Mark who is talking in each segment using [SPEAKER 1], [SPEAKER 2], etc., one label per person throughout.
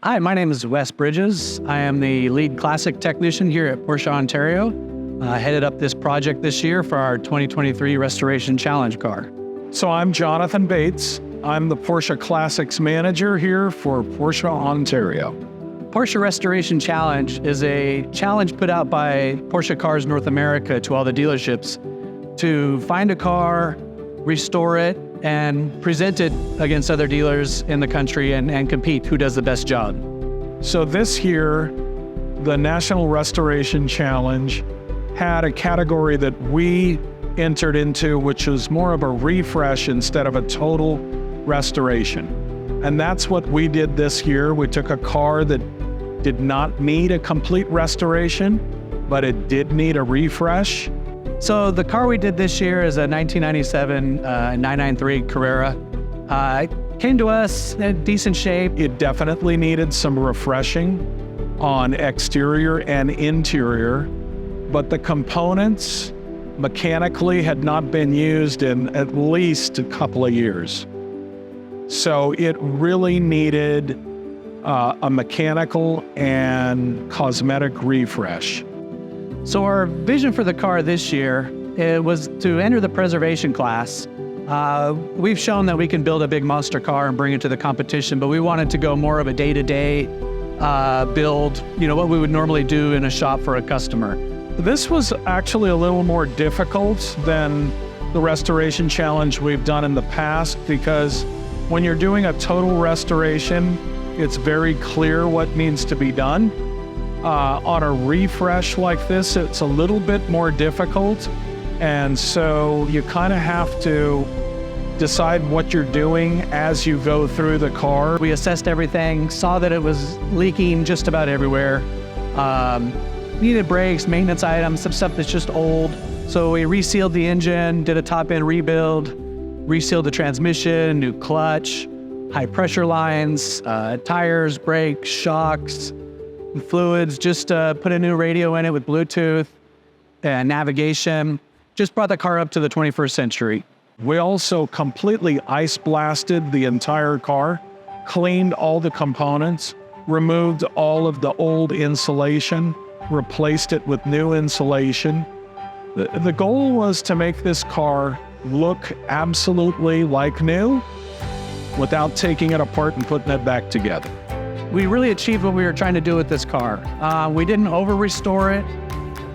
[SPEAKER 1] Hi, my name is Wes Bridges. I am the lead classic technician here at Porsche Ontario. I headed up this project this year for our 2023 Restoration Challenge car.
[SPEAKER 2] So I'm Jonathan Bates. I'm the Porsche Classics manager here for Porsche Ontario.
[SPEAKER 1] Porsche Restoration Challenge is a challenge put out by Porsche Cars North America to all the dealerships to find a car, restore it, and present it against other dealers in the country and compete who does the best job.
[SPEAKER 2] So this year, the National Restoration Challenge had a category that we entered into, which was more of a refresh instead of a total restoration. And that's what we did this year. We took a car that did not need a complete restoration, but it did need a refresh.
[SPEAKER 1] So the car we did this year is a 1997 993 Carrera. It came to us in decent shape.
[SPEAKER 2] It definitely needed some refreshing on exterior and interior, but the components mechanically had not been used in at least a couple of years. So it really needed a mechanical and cosmetic refresh.
[SPEAKER 1] So our vision for the car this year, it was to enter the preservation class. We've shown that we can build a big monster car and bring it to the competition, but we wanted to go more of a day-to-day build, what we would normally do in a shop for a customer.
[SPEAKER 2] This was actually a little more difficult than the restoration challenge we've done in the past, because when you're doing a total restoration, it's very clear what needs to be done. On a refresh like this, it's a little bit more difficult. And so you kind of have to decide what you're doing as you go through the car.
[SPEAKER 1] We assessed everything, saw that it was leaking just about everywhere. Needed brakes, maintenance items, some stuff that's just old. So we resealed the engine, did a top-end rebuild, resealed the transmission, new clutch, high pressure lines, tires, brakes, shocks, fluids, just put a new radio in it with Bluetooth and navigation. Just brought the car up to the 21st century.
[SPEAKER 2] We also completely ice blasted the entire car, cleaned all the components, removed all of the old insulation, replaced it with new insulation. The goal was to make this car look absolutely like new without taking it apart and putting it back together.
[SPEAKER 1] We really achieved what we were trying to do with this car. We didn't over-restore it.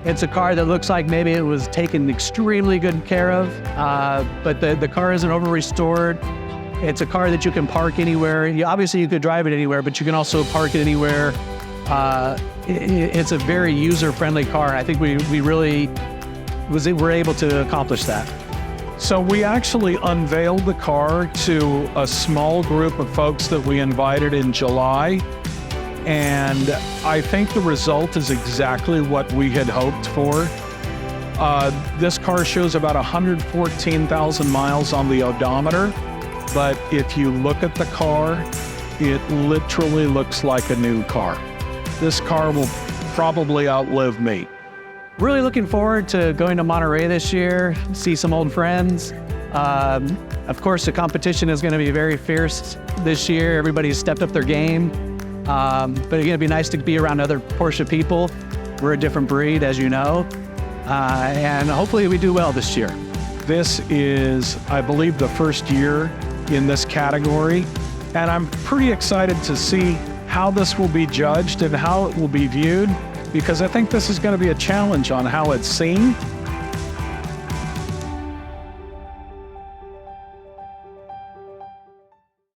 [SPEAKER 1] It's a car that looks like maybe it was taken extremely good care of, but the car isn't over-restored. It's a car that you can park anywhere. Obviously, you could drive it anywhere, but you can also park it anywhere. It's a very user-friendly car. I think we really were able to accomplish that.
[SPEAKER 2] So we actually unveiled the car to a small group of folks that we invited in July. And I think the result is exactly what we had hoped for. This car shows about 114,000 miles on the odometer. But if you look at the car, it literally looks like a new car. This car will probably outlive me.
[SPEAKER 1] Really looking forward to going to Monterey this year, see some old friends. Of course, the competition is going to be very fierce this year. Everybody's stepped up their game. But it's going to be nice to be around other Porsche people. We're a different breed, as you know. And hopefully we do well this year.
[SPEAKER 2] This is, I believe, the first year in this category. And I'm pretty excited to see how this will be judged and how it will be viewed, because I think this is going to be a challenge on how it's seen